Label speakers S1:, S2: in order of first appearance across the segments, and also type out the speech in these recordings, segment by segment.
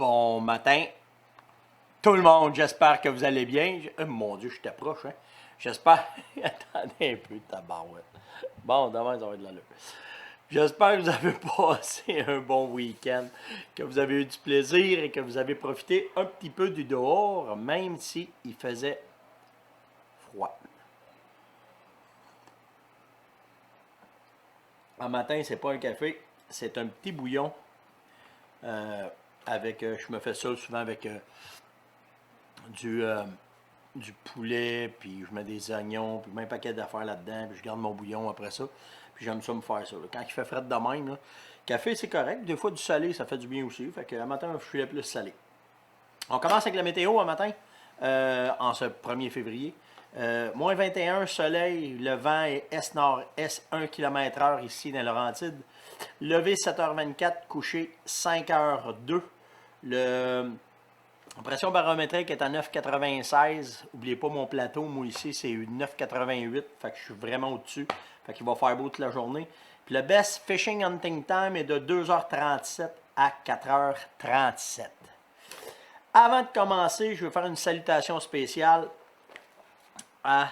S1: Bon matin, tout le monde. J'espère que vous allez bien. Mon Dieu, je t'approche, hein? J'espère. Attendez un peu, tabarouette. Bon, demain, ça va être là. J'espère que vous avez passé un bon week-end, que vous avez eu du plaisir et que vous avez profité un petit peu du dehors, même si il faisait froid. Un matin, c'est pas un café, c'est un petit bouillon avec. Je me fais ça souvent avec du, euh, du poulet, puis je mets des oignons, puis même un paquet d'affaires là-dedans, puis je garde mon bouillon après ça. Puis j'aime ça me faire ça. Là. Quand il fait frais de même, là, café c'est correct. Des fois du salé, ça fait du bien aussi. Fait que le matin, je suis le plus salé. On commence avec la météo un matin, en ce 1er février. Moins 21, soleil, le vent est est-nord-est 1 km/h ici dans Laurentides. Levé 7h24, couché 5h02. La pression barométrique est à 9,96. N'oubliez pas mon plateau, moi ici c'est 9,88. Fait que je suis vraiment au-dessus. Fait qu'il va faire beau toute la journée. Puis le best fishing hunting time est de 2h37 à 4h37. Avant de commencer, je vais faire une salutation spéciale à...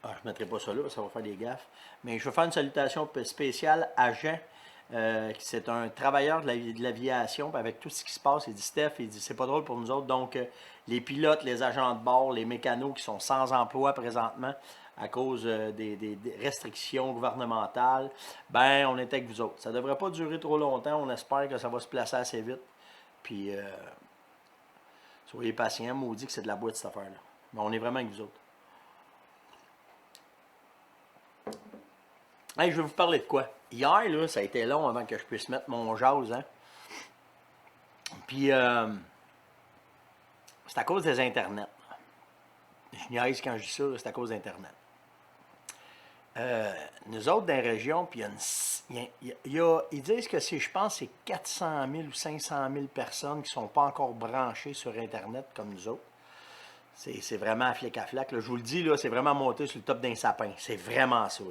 S1: je ne mettrai pas ça là, parce que ça va faire des gaffes. Mais je vais faire une salutation spéciale à Jean. C'est un travailleur de l'aviation, avec tout ce qui se passe, il dit Steph, il dit c'est pas drôle pour nous autres, donc les pilotes, les agents de bord, les mécanos qui sont sans emploi présentement à cause des restrictions gouvernementales, ben on est avec vous autres. Ça devrait pas durer trop longtemps, on espère que ça va se placer assez vite, puis soyez patients, maudit que c'est de la boîte cette affaire-là, mais on est vraiment avec vous autres. Hey, je vais vous parler de quoi? Hier, là, ça a été long avant que je puisse mettre mon jazz, hein? Puis, c'est à cause des internets. Je niaise quand je dis ça, c'est à cause d'Internet. Nous autres, dans la région, puis ils disent que je pense, c'est 400 000 ou 500 000 personnes qui ne sont pas encore branchées sur Internet comme nous autres. C'est vraiment à flic à flac. Là. Je vous le dis, là, c'est vraiment monté sur le top d'un sapin. C'est vraiment ça. Là.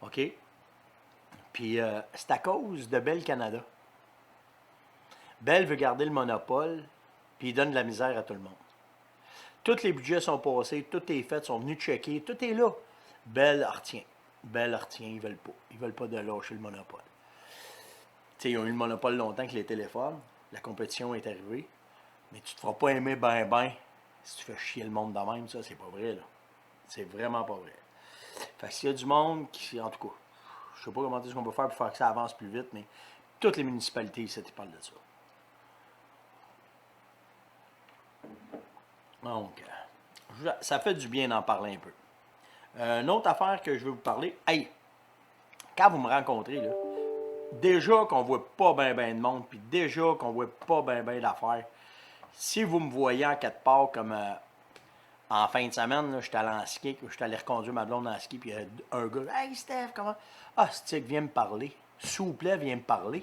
S1: OK? Puis, c'est à cause de Bell Canada. Bell veut garder le monopole, puis il donne de la misère à tout le monde. Tous les budgets sont passés, tout est fait, sont venus checker, tout est là. Bell retient. Bell retient, ils veulent pas. Ils veulent pas de lâcher le monopole. Tu sais, ils ont eu le monopole longtemps avec les téléphones. La compétition est arrivée. Mais tu te feras pas aimer ben si tu fais chier le monde de même, ça, c'est pas vrai, là. C'est vraiment pas vrai. Fait que s'il y a du monde qui, en tout cas, je sais pas comment est-ce qu'on peut faire pour faire que ça avance plus vite, mais toutes les municipalités ici, ils parlent de ça. Donc, ça fait du bien d'en parler un peu. Une autre affaire que je veux vous parler, hey, quand vous me rencontrez, là, déjà qu'on voit pas ben de monde, puis déjà qu'on voit pas ben d'affaires, si vous me voyez en quelque part comme en fin de semaine, je suis allé en ski, je suis allé reconduire ma blonde en ski, puis il y a un gars, hey Steph, comment? Ah, Stick, viens me parler. S'il vous plaît, viens me parler.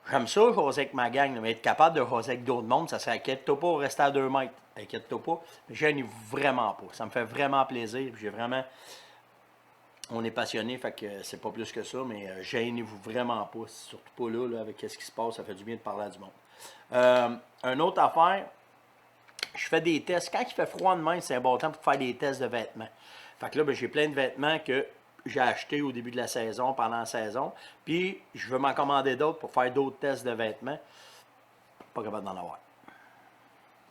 S1: J'aime ça, jaser avec ma gang, mais être capable de jaser avec d'autres mondes, ça serait inquiète-toi pas, rester à 2 mètres. Inquiète-toi pas. Mais gênez-vous vraiment pas. Ça me fait vraiment plaisir. J'ai vraiment. On est passionné, fait que c'est pas plus que ça, mais gênez-vous vraiment pas. Surtout pas là, avec ce qui se passe, ça fait du bien de parler à du monde. Une autre affaire, je fais des tests. Quand il fait froid de main, c'est un bon temps pour faire des tests de vêtements. Fait que là, j'ai plein de vêtements que j'ai achetés au début de la saison, pendant la saison. Puis, je veux m'en commander d'autres pour faire d'autres tests de vêtements. Pas capable d'en avoir. Tu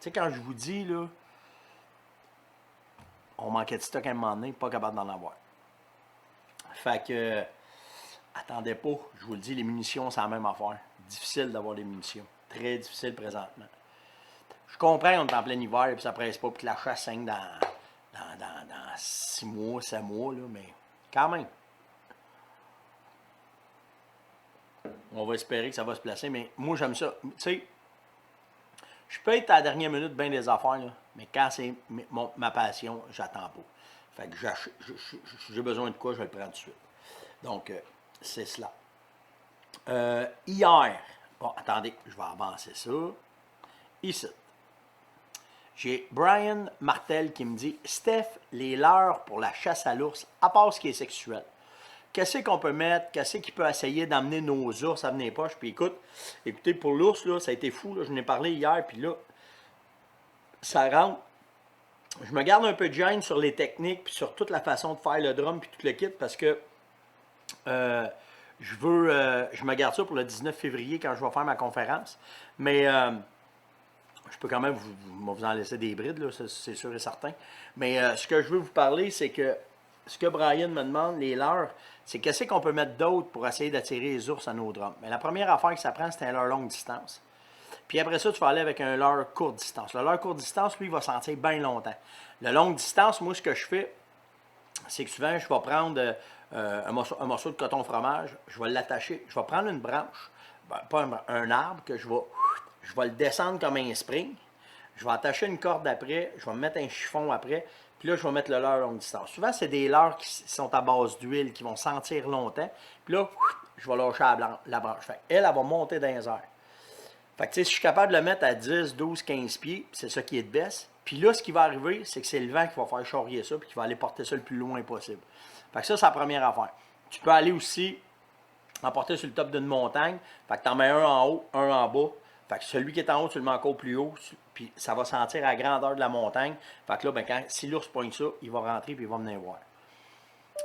S1: sais, quand je vous dis, là, on manquait de stock à un moment donné, pas capable d'en avoir. Fait que, attendez pas, je vous le dis, les munitions, c'est la même affaire. Difficile d'avoir des munitions. Très difficile présentement. Je comprends, on est en plein hiver, puis ça presse pas, puis que la chasse saigne dans 6 mois, 7 mois, là, mais quand même. On va espérer que ça va se placer, mais moi, j'aime ça. Tu sais, je peux être à la dernière minute bien des affaires, là, mais quand c'est ma passion, j'attends pas. Fait que j'ai besoin de quoi, je vais le prendre tout de suite. Donc, c'est cela. Hier, bon, attendez, je vais avancer ça. Ici. J'ai Brian Martel qui me dit Steph, les leurres pour la chasse à l'ours, à part ce qui est sexuel. qu'est-ce qu'on peut mettre, qu'est-ce qui peut essayer d'amener nos ours à venir poche. Puis écoutez, pour l'ours, là, ça a été fou, là, je n'ai parlé hier, puis là, ça rentre. Je me garde un peu de gêne sur les techniques, puis sur toute la façon de faire le drum, puis tout le kit, parce que je me garde ça pour le 19 février quand je vais faire ma conférence. Mais je peux quand même vous en laisser des brides, là, c'est sûr et certain. Mais ce que je veux vous parler, c'est que ce que Brian me demande, les leurres, c'est qu'est-ce qu'on peut mettre d'autre pour essayer d'attirer les ours à nos drums. Mais la première affaire que ça prend, c'est un leurre longue distance. Puis après ça, tu vas aller avec un leurre courte distance. Le leurre courte distance, lui, il va sentir bien longtemps. Le longue distance, moi, ce que je fais, c'est que souvent, je vais prendre un morceau de coton fromage, je vais l'attacher, je vais prendre une branche, ben, pas un arbre, que je vais le descendre comme un spring, je vais attacher une corde après, je vais me mettre un chiffon après, puis là, je vais mettre le leurre longue distance. Souvent, c'est des leurres qui sont à base d'huile, qui vont sentir longtemps, puis là, je vais lâcher la branche. Fait elle va monter dans les airs. Fait que, tu sais, si je suis capable de le mettre à 10, 12, 15 pieds, c'est ça qui est de baisse. Puis là, ce qui va arriver, c'est que c'est le vent qui va faire charrier ça, puis qui va aller porter ça le plus loin possible. Fait que ça, c'est la première affaire. Tu peux aller aussi en porter sur le top d'une montagne. Fait que tu en mets un en haut, un en bas. Fait que celui qui est en haut, tu le mets encore plus haut, puis ça va sentir à la grandeur de la montagne. Fait que là, ben, si l'ours pogne ça, il va rentrer, puis il va venir voir.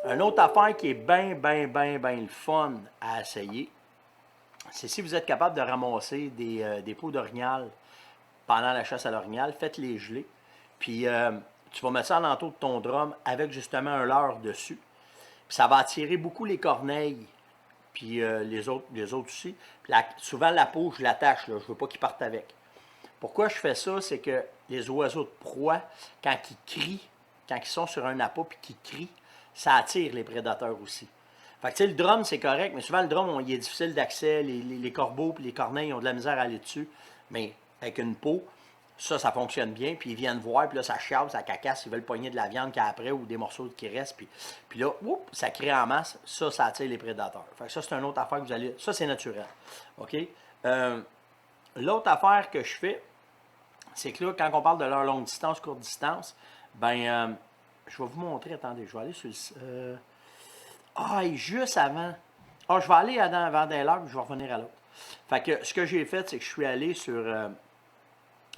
S1: Une autre affaire qui est bien le fun à essayer, c'est si vous êtes capable de ramasser des peaux d'orignal pendant la chasse à l'orignal, faites-les geler. Puis tu vas mettre ça alentour de ton drum avec justement un leurre dessus. Puis ça va attirer beaucoup les corneilles, puis les autres aussi. Puis souvent la peau, je l'attache, je ne veux pas qu'ils partent avec. Pourquoi je fais ça? C'est que les oiseaux de proie, quand ils crient, quand ils sont sur un appât puis qu'ils crient, ça attire les prédateurs aussi. Fait que tu sais, le drum, c'est correct, mais souvent le drum, il est difficile d'accès. Les corbeaux et les corneilles ont de la misère à aller dessus. Mais avec une peau, ça fonctionne bien. Puis ils viennent voir, puis là, ça chiale, ça cacasse. Ils veulent pogner de la viande qu'il y a après ou des morceaux qui restent. Puis là, ça crée en masse. Ça attire les prédateurs. Fait que ça, c'est une autre affaire que vous allez... Ça, c'est naturel. OK? L'autre affaire que je fais, c'est que là, quand on parle de leur longue distance, courte distance, ben, je vais vous montrer. Attendez, je vais aller sur le... juste avant. Je vais aller avant d'un heure, puis je vais revenir à l'autre. Fait que ce que j'ai fait, c'est que je suis allé sur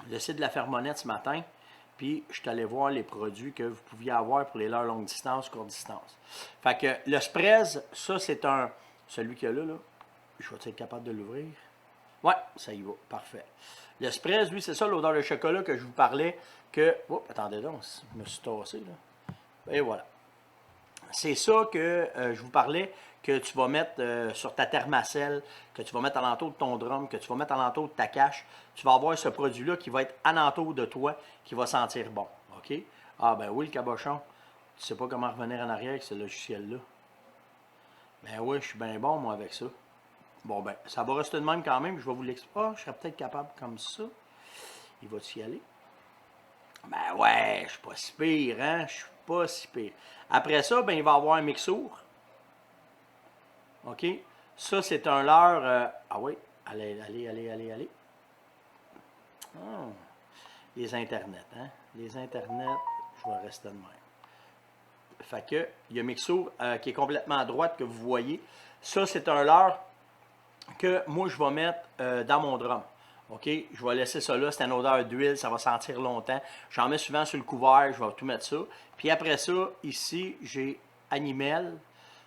S1: le site de la Fermonnette ce matin, puis je suis allé voir les produits que vous pouviez avoir pour les leurres longue distance, courte distance. Fait que le Sprez, ça c'est celui qu'il y a là. Je vais être capable de l'ouvrir. Ouais, ça y va, parfait. Le Sprez, lui, c'est ça l'odeur de chocolat que je vous parlais, que... attendez donc, je me suis tassé là. Et voilà. C'est ça que je vous parlais, que tu vas mettre sur ta thermacelle, que tu vas mettre alentour de ton drum, que tu vas mettre alentour de ta cache. Tu vas avoir ce produit-là qui va être alentour de toi, qui va sentir bon. OK? Ah ben oui, le cabochon. Tu sais pas comment revenir en arrière avec ce logiciel-là. Ben oui, je suis bien bon, moi, avec ça. Bon, ben, ça va rester de même quand même. Je vais vous l'expliquer. Je serais peut-être capable comme ça. Il va y aller. Ben ouais, je suis pas si pire, hein? Je suis pas si pire. Après ça, ben, il va y avoir un mixour. OK? Ça, c'est un leurre... ah oui, allez. Oh, les internets, hein? Les internets, je vais rester de même. Fait que, il y a un mixour qui est complètement à droite que vous voyez. Ça, c'est un leurre que moi, je vais mettre dans mon drum. OK? Je vais laisser ça là. C'est une odeur d'huile. Ça va sentir longtemps. J'en mets souvent sur le couvert. Je vais tout mettre ça. Puis après ça, ici, j'ai Animal.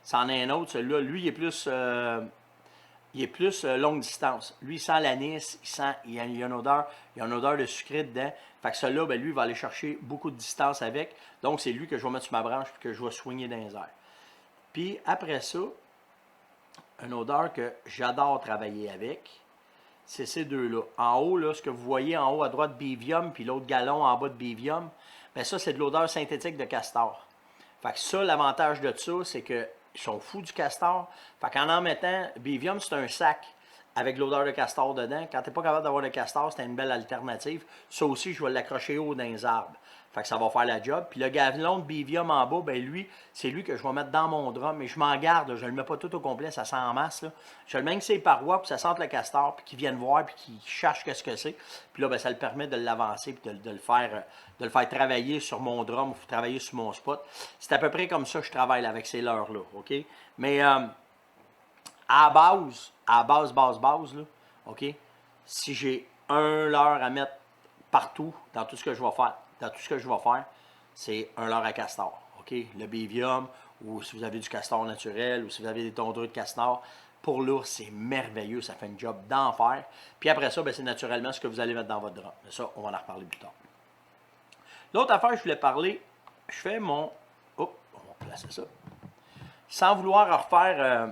S1: C'en est un autre. Celui-là, lui, il est plus longue distance. Lui, il sent l'anis. Il y a une odeur de sucré dedans. Fait que celui-là, ben, lui, il va aller chercher beaucoup de distance avec. Donc, c'est lui que je vais mettre sur ma branche et que je vais soigner dans les airs. Puis après ça, une odeur que j'adore travailler avec, c'est ces deux-là. En haut, là, ce que vous voyez en haut à droite, Bivium, puis l'autre galon en bas de Bivium, bien ça, c'est de l'odeur synthétique de castor. Fait que ça, l'avantage de ça, c'est qu'ils sont fous du castor. Fait qu'en mettant, Bivium, c'est un sac avec l'odeur de castor dedans. Quand tu n'es pas capable d'avoir de castor, c'est une belle alternative. Ça aussi, je vais l'accrocher haut dans les arbres. Fait que ça va faire la job. Puis le gallon de Bivium en bas, ben lui, c'est lui que je vais mettre dans mon drum. Mais je m'en garde, là, je ne le mets pas tout au complet, ça sent en masse. Là. Je le mets avec ses parois, puis ça sente le castor, puis qu'ils viennent voir, puis qu'ils cherchent qu'est-ce que c'est. Puis là, ben, ça le permet de l'avancer, puis de le faire travailler sur mon drum, ou travailler sur mon spot. C'est à peu près comme ça que je travaille là, avec ces leurres-là, OK? Mais à base, là, OK? Si j'ai un leurre à mettre partout, dans tout ce que je vais faire, c'est un leurre à castor, OK? Le Bivium, ou si vous avez du castor naturel, ou si vous avez des tondreux de castor, pour l'ours, c'est merveilleux, ça fait un job d'enfer. Puis après ça, ben, c'est naturellement ce que vous allez mettre dans votre drum. Mais ça, on va en reparler plus tard. L'autre affaire, je voulais parler, je fais mon... Oh, on va placer ça. Sans vouloir refaire...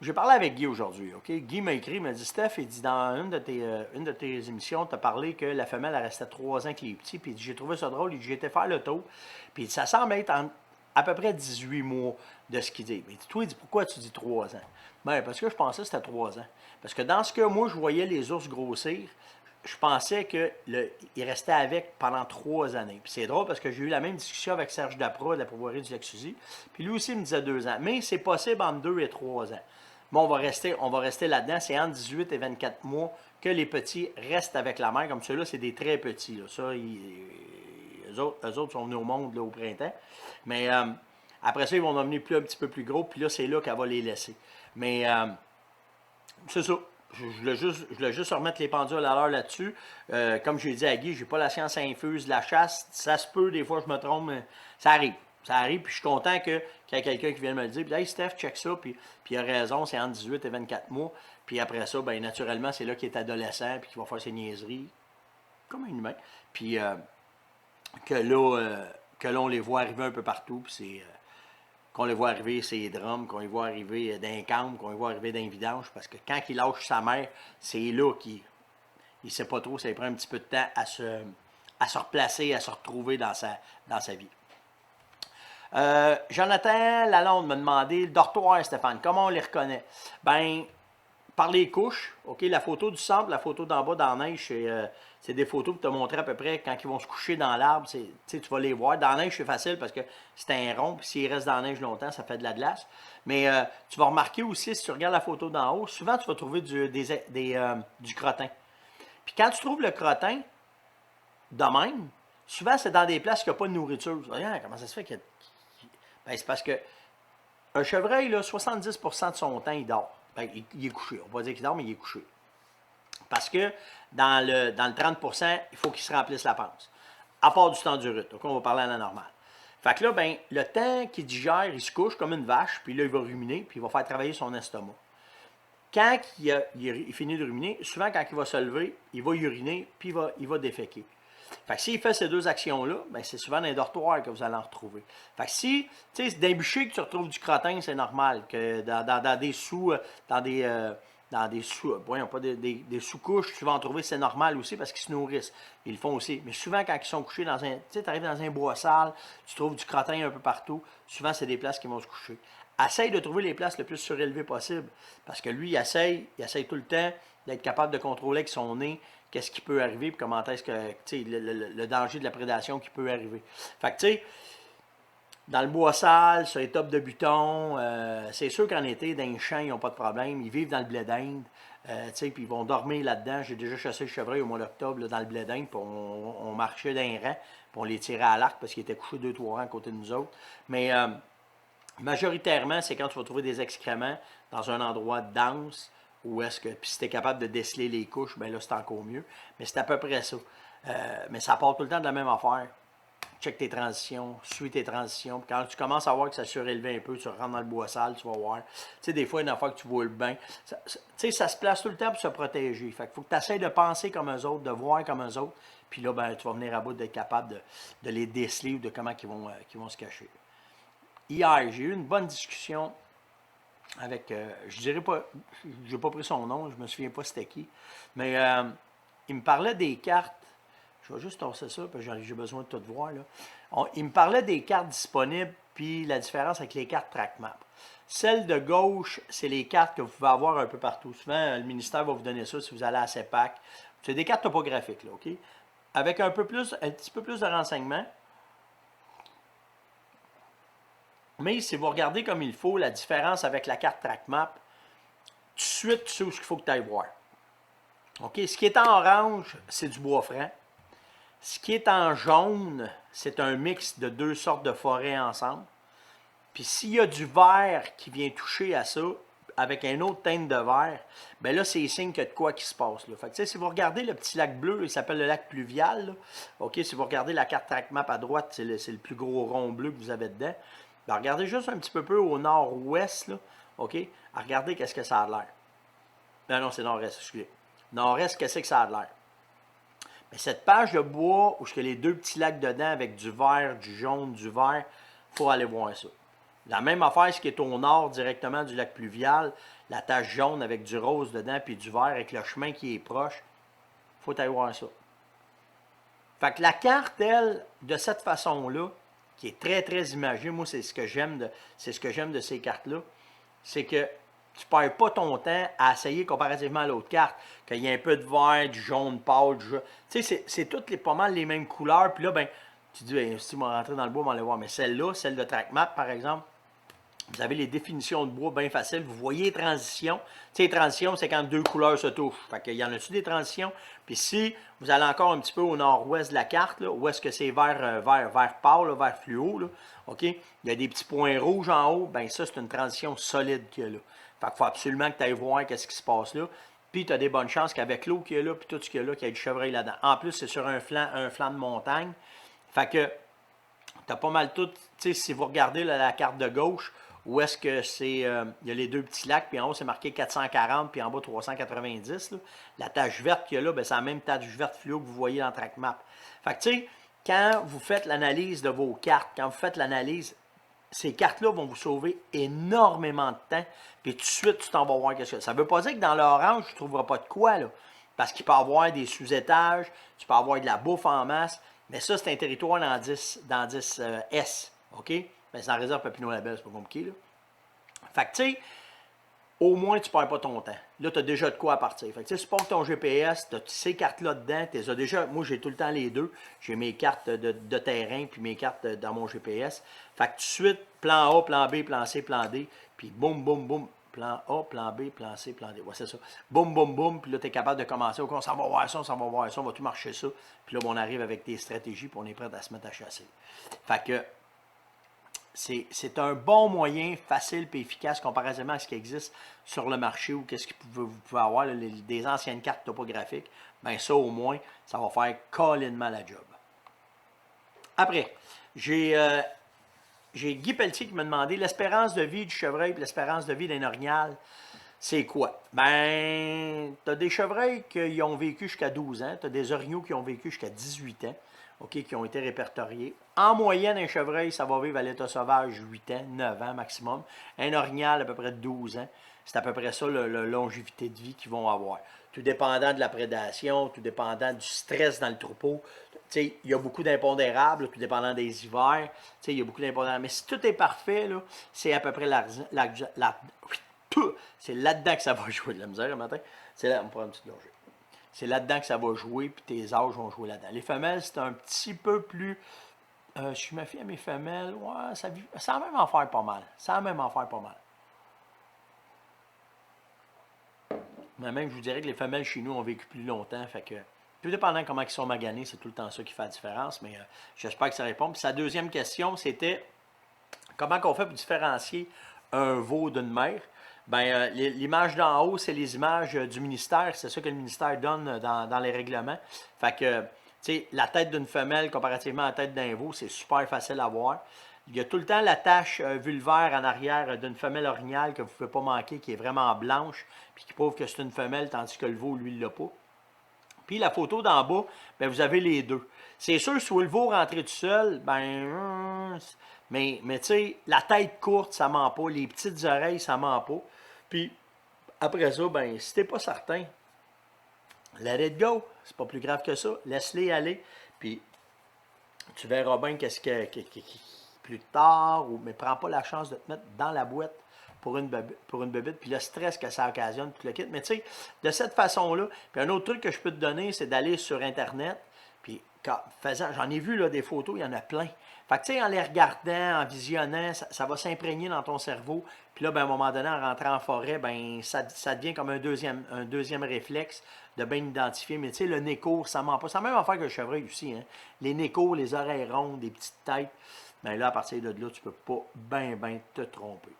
S1: J'ai parlé avec Guy aujourd'hui, OK? Guy m'a écrit, il m'a dit, Steph, il dit, dans une de tes émissions, tu as parlé que la femelle, elle restait 3 ans avec les petits, puis j'ai trouvé ça drôle, j'ai été faire le tour, puis ça semble être à peu près 18 mois de ce qu'il dit. Mais toi, il dit, pourquoi tu dis 3 ans? Ben, parce que je pensais que c'était 3 ans. Parce que dans ce que moi, je voyais les ours grossir, je pensais qu'il restait avec pendant 3 années. Puis c'est drôle parce que j'ai eu la même discussion avec Serge Dapra de la pourvoirie du Lac-Suzy. Puis lui aussi il me disait 2 ans. Mais c'est possible entre 2 et 3 ans. Bon, on va rester là-dedans. C'est entre 18 et 24 mois que les petits restent avec la mère. Comme ceux-là, c'est des très petits. Là. Ça, eux autres sont venus au monde là, au printemps. Mais après ça, ils vont devenir un petit peu plus gros. Puis là, c'est là qu'elle va les laisser. Mais c'est ça. Je voulais juste remettre les pendules à l'heure là-dessus. Comme j'ai dit à Guy, j'ai pas la science infuse de la chasse. Ça se peut, des fois, je me trompe, mais ça arrive. Ça arrive, puis je suis content qu'il y ait quelqu'un qui vienne me le dire. Puis, hey Steph, check ça. Puis il a raison, c'est entre 18 et 24 mois. Puis après ça, ben naturellement, c'est là qu'il est adolescent, puis qu'il va faire ses niaiseries, comme un humain. Puis que là, on les voit arriver un peu partout. Puis c'est. Qu'on les voit arriver ses drums, qu'on les voit arriver d'un camp, qu'on les voit arriver d'un vidange, parce que quand il lâche sa mère, c'est là qu'il ne sait pas trop, ça lui prend un petit peu de temps à se replacer, à se retrouver dans sa vie. Jonathan Lalonde m'a demandé, le dortoir, Stéphane, comment on les reconnaît? Ben, par les couches, OK, la photo du centre, la photo d'en bas dans la neige, c'est des photos pour te montrer à peu près quand ils vont se coucher dans l'arbre, tu vas les voir. Dans la neige, c'est facile parce que c'est un rond, puis s'ils restent dans la neige longtemps, ça fait de la glace. Mais tu vas remarquer aussi, si tu regardes la photo d'en haut, souvent tu vas trouver du crottin. Puis quand tu trouves le crottin, de même, souvent c'est dans des places qui n'ont pas de nourriture. Regarde, comment ça se fait que... Ben, c'est parce que un chevreuil, là, 70% de son temps, il dort. Ben, il est couché. On va pas dire qu'il dort, mais il est couché. Parce que dans le 30%, il faut qu'il se remplisse la panse. À part du temps du rut. Donc, on va parler à la normale. Fait que là, ben, le temps qu'il digère, il se couche comme une vache, puis là, il va ruminer, puis il va faire travailler son estomac. Quand il finit de ruminer, souvent, quand il va se lever, il va uriner, puis il va déféquer. Fait que s'il fait ces deux actions-là, ben c'est souvent dans les dortoirs que vous allez en retrouver. Fait que si, tu sais, d'un bûcher que tu retrouves du crottin, c'est normal. Que dans des sous, dans des sous, voyons, pas des sous-couches, tu vas en trouver, c'est normal aussi parce qu'ils se nourrissent. Ils le font aussi. Mais souvent, quand ils sont couchés dans un, tu sais, tu arrives dans un bois sale, tu trouves du crottin un peu partout, souvent, c'est des places qui vont se coucher. Essaye de trouver les places le plus surélevées possible. Parce que lui, il essaye tout le temps d'être capable de contrôler avec son nez qu'est-ce qui peut arriver, puis comment est-ce que, tu sais, le danger de la prédation qui peut arriver. Fait que, tu sais, dans le bois sale, sur les tops de buton, c'est sûr qu'en été, dans les champs, ils n'ont pas de problème. Ils vivent dans le blé d'Inde, tu sais, puis ils vont dormir là-dedans. J'ai déjà chassé le chevreuil au mois d'octobre dans le blé d'Inde, puis on marchait d'un rang, puis on les tirait à l'arc parce qu'ils étaient couchés 2-3 rangs à côté de nous autres. Mais majoritairement, c'est quand tu vas trouver des excréments dans un endroit dense, ou est-ce que, puis si tu es capable de déceler les couches, bien là, c'est encore mieux. Mais c'est à peu près ça. Mais ça part tout le temps de la même affaire. Check tes transitions, suis tes transitions. Puis quand tu commences à voir que ça surélevé un peu, tu rentres dans le bois sale, tu vas voir. Tu sais, des fois, une fois que tu vois le bain, tu sais, ça se place tout le temps pour se protéger. Fait qu'il faut que tu essaies de penser comme eux autres, de voir comme eux autres. Puis là, ben, tu vas venir à bout d'être capable de les déceler ou de comment ils vont se cacher. Hier, j'ai eu une bonne discussion avec, je dirais pas, j'ai pas pris son nom, je me souviens pas c'était qui, mais il me parlait des cartes, Je vais juste tasser ça, parce que j'ai besoin de tout voir. Là. Il me parlait des cartes disponibles, puis la différence avec les cartes TrackMap. Celle de gauche, c'est les cartes que vous pouvez avoir un peu partout. Souvent, le ministère va vous donner ça si vous allez à CEPAC. C'est des cartes topographiques, là, OK? Avec un petit peu plus de renseignements. Mais si vous regardez comme il faut, la différence avec la carte TrackMap, tout de suite, tu sais où il faut que tu ailles voir. OK? Ce qui est en orange, c'est du bois franc. Ce qui est en jaune, c'est un mix de deux sortes de forêts ensemble. Puis s'il y a du vert qui vient toucher à ça, avec un autre teinte de vert, bien là, c'est signe qu'il y a de quoi qui se passe. Là. Fait que, si vous regardez le petit lac bleu, il s'appelle le lac pluvial. Là. OK, si vous regardez la carte TrackMap à droite, c'est le plus gros rond bleu que vous avez dedans. Ben, regardez juste un petit peu au nord-ouest. OK? Regardez qu'est-ce que ça a l'air. Non, c'est nord-est, excusez. Nord-est, qu'est-ce que ça a l'air? Mais cette page de bois où il y a les deux petits lacs dedans avec du vert, du jaune, du vert, il faut aller voir ça. La même affaire, ce qui est au nord directement du lac pluvial, la tache jaune avec du rose dedans puis du vert avec le chemin qui est proche, il faut aller voir ça. Fait que la carte, elle, de cette façon-là, qui est très, très imagée, moi, c'est ce que j'aime de ces cartes-là, c'est que tu ne perds pas ton temps à essayer comparativement à l'autre carte, qu'il y ait un peu de vert, du jaune pâle, du jaune. Tu sais, c'est toutes pas mal les mêmes couleurs. Puis là, ben, tu dis, ben, si tu m'as rentré dans le bois, on va aller voir. Mais celle-là, celle de TrackMap, par exemple, vous avez les définitions de bois bien faciles. Vous voyez les transitions. Tu sais, les transitions, c'est quand deux couleurs se touchent. Fait qu'il y en a-tu des transitions? Puis si vous allez encore un petit peu au nord-ouest de la carte, là, où est-ce que c'est vert pâle, là, vert fluo, là, OK? Il y a des petits points rouges en haut. Bien, ça, c'est une transition solide qu'il y a là. Fait qu'il faut absolument que tu ailles voir qu'est-ce qui se passe là. Puis tu as des bonnes chances qu'avec l'eau qu'il y a là, puis tout ce qu'il y a là, qu'il y ait du chevreuil là-dedans. En plus, c'est sur un flanc de montagne. Fait que tu as pas mal tout. Tu sais, si vous regardez là, la carte de gauche, où est-ce que c'est. Il y a les deux petits lacs, puis en haut, c'est marqué 440, puis en bas, 390. Là. La tache verte qu'il y a là, c'est la même tache verte fluo que vous voyez dans TrackMap. Fait que, tu sais, quand vous faites l'analyse de vos cartes, quand vous faites l'analyse, ces cartes-là vont vous sauver énormément de temps, puis tout de suite, tu t'en vas voir quelque chose. Ça ne veut pas dire que dans l'orange, tu ne trouveras pas de quoi, là. Parce qu'il peut y avoir des sous-étages, tu peux avoir de la bouffe en masse, mais ça, c'est un territoire dans 10 S. OK? Mais c'est dans la réserve Papineau-Labelle, c'est pas compliqué, là. Fait que, tu sais, au moins, tu ne perds pas ton temps. Là, tu as déjà de quoi à partir. Fait que, tu sais, supporte ton GPS, tu as ces cartes-là dedans, tu les as déjà. Moi, j'ai tout le temps les deux. J'ai mes cartes de terrain, puis mes cartes dans mon GPS. Fait que tout de suite, plan A, plan B, plan C, plan D, puis boum, boum, boum. Plan A, plan B, plan C, plan D. Ouais, c'est ça. Boum, boum, boum. Puis là, tu es capable de commencer. OK, on s'en va voir ça, on s'en va voir ça, on va tout marcher ça. Puis là, on arrive avec des stratégies, puis on est prêt à se mettre à chasser. Fait que c'est un bon moyen, facile et efficace comparativement à ce qui existe sur le marché ou qu'est-ce que vous pouvez avoir, là, des anciennes cartes topographiques. Bien, ça, au moins, ça va faire collinement la job. Après, j'ai Guy Pelletier qui m'a demandé l'espérance de vie du chevreuil et l'espérance de vie d'un orignal, c'est quoi? Ben, tu as des chevreuils qui ont vécu jusqu'à 12 ans, tu as des orignaux qui ont vécu jusqu'à 18 ans, OK, qui ont été répertoriés. En moyenne, un chevreuil, ça va vivre à l'état sauvage 8 ans, 9 ans maximum. Un orignal, à peu près 12 ans. C'est à peu près ça, la longévité de vie qu'ils vont avoir. Tout dépendant de la prédation, tout dépendant du stress dans le troupeau. Tu sais, il y a beaucoup d'impondérables, tout dépendant des hivers. Tu sais, il y a beaucoup d'impondérables. Mais si tout est parfait, c'est à peu près c'est là-dedans que ça va jouer de la misère le matin. C'est là, on prend une petite gorgée. C'est là-dedans que ça va jouer, puis tes âges vont jouer là-dedans. Les femelles, c'est un petit peu plus. Je me fie à mes femelles, ouais, ça a même en faire pas mal. Ça a même en faire pas mal. Mais même, je vous dirais que les femelles chez nous ont vécu plus longtemps, fait que. Tout dépendant de comment ils sont maganés, c'est tout le temps ça qui fait la différence, mais j'espère que ça répond. Puis sa deuxième question, c'était comment on fait pour différencier un veau d'une mère? Bien, l'image d'en haut, c'est les images du ministère. C'est ça que le ministère donne dans les règlements. Fait que, tu sais, la tête d'une femelle comparativement à la tête d'un veau, c'est super facile à voir. Il y a tout le temps la tache vulvaire en arrière d'une femelle orignale que vous ne pouvez pas manquer, qui est vraiment blanche, puis qui prouve que c'est une femelle, tandis que le veau, lui, ne l'a pas. Puis la photo d'en bas, bien, vous avez les deux. C'est sûr, si le veau rentrer tout seul, mais tu sais, la tête courte, ça ment pas. Les petites oreilles, ça ment pas. Puis après ça, ben, si t'es pas certain, let it go. C'est pas plus grave que ça. Laisse-les aller. Puis tu verras bien qu'est-ce que plus tard, mais prends pas la chance de te mettre dans la boîte pour une bébite, puis le stress que ça occasionne, puis le kit. Mais tu sais, de cette façon-là, puis un autre truc que je peux te donner, c'est d'aller sur Internet, puis j'en ai vu là, des photos, il y en a plein. Fait que tu sais, en les regardant, en visionnant, ça va s'imprégner dans ton cerveau. Puis là, ben, à un moment donné, en rentrant en forêt, ben, ça devient comme un deuxième réflexe de bien identifier. Mais tu sais, le nez court, ça ment pas. C'est la même affaire que le chevreuil aussi. Hein. Les nez courts, les oreilles rondes, des petites têtes. Ben là, à partir de là, tu peux pas ben te tromper.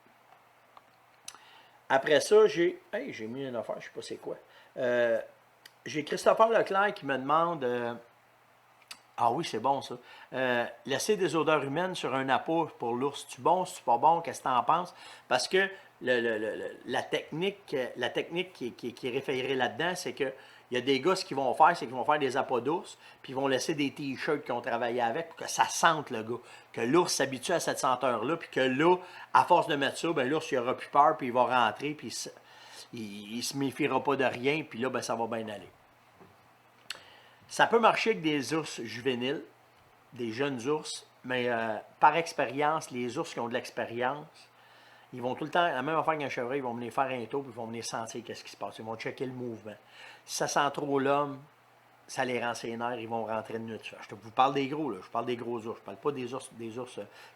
S1: Après ça, j'ai mis une affaire, je sais pas c'est quoi. J'ai Christopher Leclerc qui me demande... ah oui, c'est bon ça. Laisser des odeurs humaines sur un appât pour l'ours, c'est-tu bon, c'est-tu pas bon, qu'est-ce que tu en penses? Parce que la technique qui est référée là-dedans, c'est que il y a des gars, ce qu'ils vont faire, c'est qu'ils vont faire des appâts d'ours, puis ils vont laisser des t-shirts qu'ils ont travaillé avec pour que ça sente le gars. Que l'ours s'habitue à cette senteur-là, puis que là, à force de mettre ça, ben l'ours, il aura plus peur, puis il va rentrer, puis il se méfiera pas de rien, puis là, ben ça va bien aller. Ça peut marcher avec des ours juvéniles, des jeunes ours, mais par expérience, les ours qui ont de l'expérience, ils vont tout le temps, la même affaire qu'un chevreuil, ils vont venir faire un tour, puis ils vont venir sentir qu'est-ce qui se passe. Ils vont checker le mouvement. Si ça sent trop l'homme, ça les rend sénères, ils vont rentrer de nuit. Je vous parle des gros, là. Je parle des gros ours. Je parle pas des ours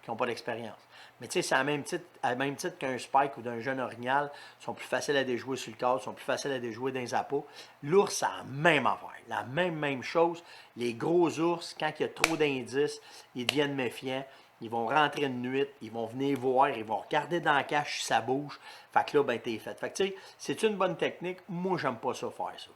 S1: qui n'ont pas d'expérience. Mais tu sais, c'est à même titre qu'un spike ou d'un jeune orignal, ils sont plus faciles à déjouer sur le cadre, ils sont plus faciles à déjouer dans les appâts. L'ours, c'est la même affaire. La même chose. Les gros ours, quand il y a trop d'indices, ils deviennent méfiants. Ils vont rentrer de nuit, ils vont venir voir, ils vont regarder dans la cache si ça bouge. Fait que là, ben, t'es fait. Fait que tu sais, c'est une bonne technique. Moi, j'aime pas ça faire ça.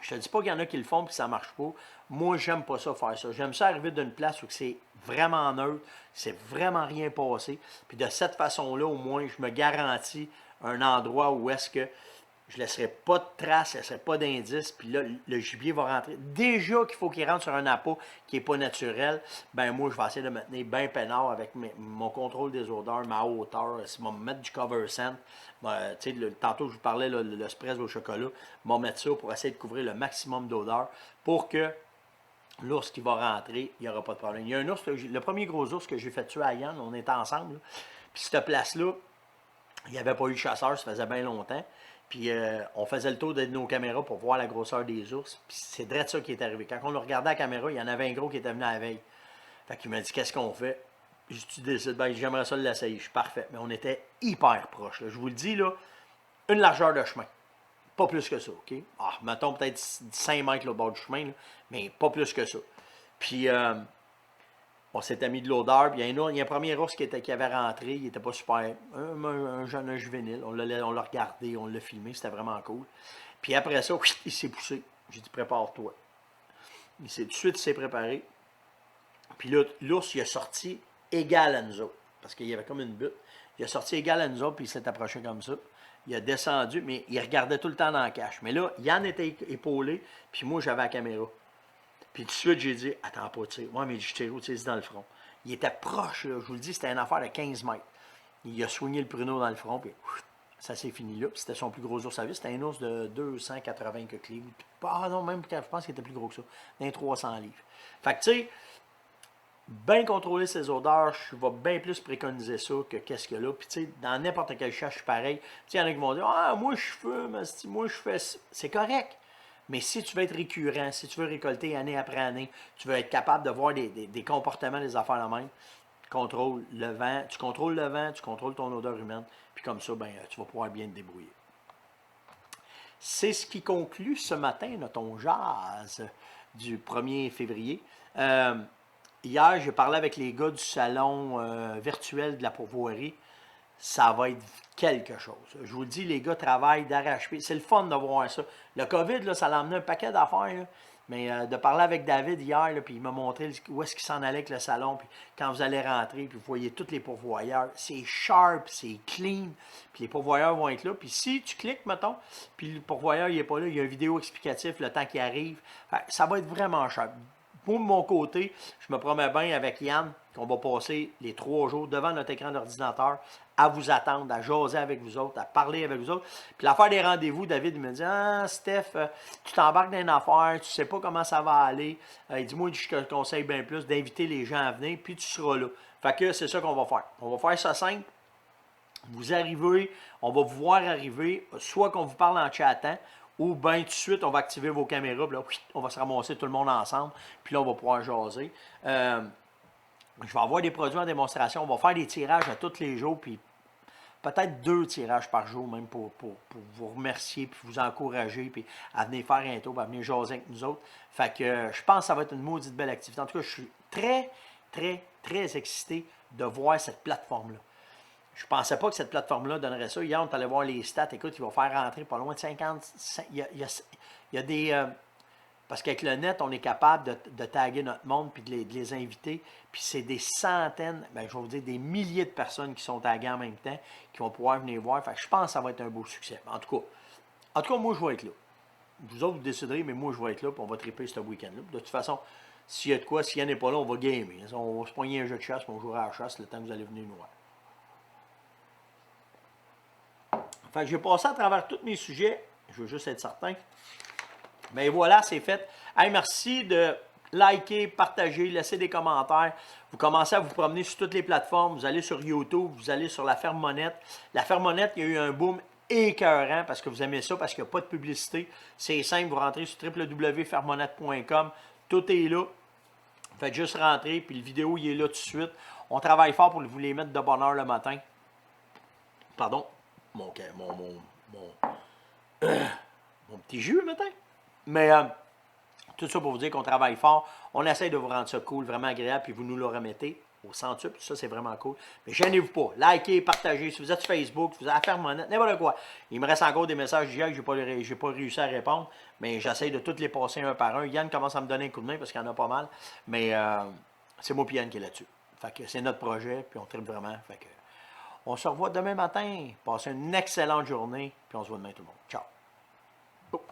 S1: Je te dis pas qu'il y en a qui le font et que ça marche pas. Moi, j'aime pas ça faire ça. J'aime ça arriver d'une place où c'est vraiment neutre, c'est vraiment rien passé. Puis de cette façon-là, au moins, je me garantis un endroit où est-ce que je ne laisserai pas de traces, je ne laisserai pas d'indices, puis là, le gibier va rentrer. Déjà qu'il faut qu'il rentre sur un appât qui n'est pas naturel, ben moi, je vais essayer de me tenir bien peinard avec mon contrôle des odeurs, ma hauteur, si je vais me mettre du cover scent, tantôt je vous parlais, le spray au chocolat, je vais mettre ça pour essayer de couvrir le maximum d'odeurs pour que l'ours qui va rentrer, il n'y aura pas de problème. Il y a un ours, le premier gros ours que j'ai fait tuer à Yann, on était ensemble, là, puis cette place-là, il n'y avait pas eu de chasseur, ça faisait bien longtemps. Puis on faisait le tour de nos caméras pour voir la grosseur des ours. Puis c'est direct ça qui est arrivé. Quand on le regardait à la caméra, il y en avait un gros qui était venu à la veille. Fait qu'il m'a dit, qu'est-ce qu'on fait? Je décide, ben, j'aimerais ça l'essayer. Je suis parfait. Mais on était hyper proches. Là. Je vous le dis, là, une largeur de chemin. Pas plus que ça, OK? Ah, mettons peut-être 5 mètres là, au bord du chemin, là, mais pas plus que ça. Puis on s'était mis de l'odeur, puis il y a un premier ours qui avait rentré, il était pas super, un jeune juvénile, on l'a regardé, on l'a filmé, c'était vraiment cool. Puis après ça, il s'est poussé, j'ai dit prépare-toi. Tout de suite, il s'est préparé. Puis là, l'ours, il a sorti égal à nous autres, parce qu'il y avait comme une butte. Il a sorti égal à nous autres, puis il s'est approché comme ça. Il a descendu, mais il regardait tout le temps dans la cache. Mais là, Yann était épaulé, puis moi, j'avais la caméra. Puis tout de suite, j'ai dit, attends pas, tu sais. Moi, mais je tire où, tu sais, dans le front. Il était proche, là. Je vous le dis, c'était une affaire de 15 mètres. Il a soigné le pruneau dans le front, puis ça s'est fini là. Puis c'était son plus gros ours à vie. C'était un ours de 280 livres. Ah non, même, je pense qu'il était plus gros que ça. D'un 300 livres. Fait que, tu sais, bien contrôler ses odeurs, je vais bien plus préconiser ça que qu'est-ce qu'il y a là. Puis, tu sais, dans n'importe quel chat, je suis pareil. Tu sais, il y en a qui vont dire, ah, moi, je fume, moi, je fais ça. C'est correct. Mais si tu veux être récurrent, si tu veux récolter année après année, tu veux être capable de voir des comportements, des affaires la même, tu contrôles le vent, tu contrôles ton odeur humaine, puis comme ça, ben, tu vas pouvoir bien te débrouiller. C'est ce qui conclut ce matin notre jazz du 1er février. Hier, j'ai parlé avec les gars du salon virtuel de la pourvoirie. Ça va être quelque chose. Je vous le dis, les gars travaillent d'arrache-pied. C'est le fun de voir ça. Le COVID, là, ça l'a amené un paquet d'affaires. Là. Mais de parler avec David hier, là, puis il m'a montré où est-ce qu'il s'en allait avec le salon. Puis quand vous allez rentrer, puis vous voyez tous les pourvoyeurs, c'est sharp, c'est clean. Puis les pourvoyeurs vont être là. Puis si tu cliques, mettons, puis le pourvoyeur il n'est pas là, il y a une vidéo explicative le temps qu'il arrive. Ça va être vraiment sharp. moi, de mon côté, je me promets bien avec Yann qu'on va passer les 3 jours devant notre écran d'ordinateur à vous attendre, à jaser avec vous autres, à parler avec vous autres. Puis l'affaire des rendez-vous, David il me dit ah, Steph, tu t'embarques dans une affaire, tu sais pas comment ça va aller. Il dit moi, je te conseille bien plus d'inviter les gens à venir, puis tu seras là. Fait que c'est ça qu'on va faire. On va faire ça simple. Vous arrivez, on va vous voir arriver, soit qu'on vous parle en chattant, ou bien tout de suite, on va activer vos caméras, puis là, on va se ramasser tout le monde ensemble, puis là, on va pouvoir jaser. Je vais avoir des produits en démonstration, on va faire des tirages à tous les jours, puis peut-être 2 tirages par jour, même pour vous remercier, puis vous encourager, puis à venir faire un tour, à venir jaser avec nous autres. Fait que je pense que ça va être une maudite belle activité. En tout cas, je suis très, très, très excité de voir cette plateforme-là. Je ne pensais pas que cette plateforme-là donnerait ça. Hier, on est allé voir les stats. Écoute, il va faire rentrer pas loin de 50. Il y a des. Parce qu'avec le net, on est capable de taguer notre monde puis de les inviter. Puis c'est des centaines, ben, je vais vous dire des milliers de personnes qui sont taguées en même temps, qui vont pouvoir venir voir. Fait que je pense que ça va être un beau succès. En tout cas, moi, je vais être là. Vous autres, vous déciderez, mais moi, je vais être là puis on va triper ce week-end-là. De toute façon, s'il y a de quoi, s'il n'y en a pas là, on va gamer. On va se poigner un jeu de chasse puis on jouera à la chasse le temps que vous allez venir nous voir. Fait que j'ai passé à travers tous mes sujets. Je veux juste être certain. Mais voilà, c'est fait. Hey, merci de liker, partager, laisser des commentaires. Vous commencez à vous promener sur toutes les plateformes. Vous allez sur YouTube, vous allez sur La Ferme Monette. La Ferme Monette, il y a eu un boom écœurant parce que vous aimez ça, parce qu'il n'y a pas de publicité. C'est simple, vous rentrez sur www.fermonette.com. Tout est là. Faites juste rentrer, puis le vidéo, il est là tout de suite. On travaille fort pour vous les mettre de bonne heure le matin. Pardon. Mon petit jus le matin. Mais tout ça pour vous dire qu'on travaille fort. On essaie de vous rendre ça cool, vraiment agréable, puis vous nous le remettez au centuple. Ça, c'est vraiment cool. Mais gênez-vous pas. Likez, partagez. Si vous êtes sur Facebook, si vous êtes à Ferme Monette, n'importe quoi. Il me reste encore des messages d'hier que je n'ai pas réussi à répondre. Mais j'essaie de tous les passer un par un. Yann commence à me donner un coup de main parce qu'il y en a pas mal. Mais c'est moi et Yann qui est là-dessus. Fait que c'est notre projet, puis on tripe vraiment. Fait que on se revoit demain matin. Passez une excellente journée, puis on se voit demain tout le monde. Ciao. Oh,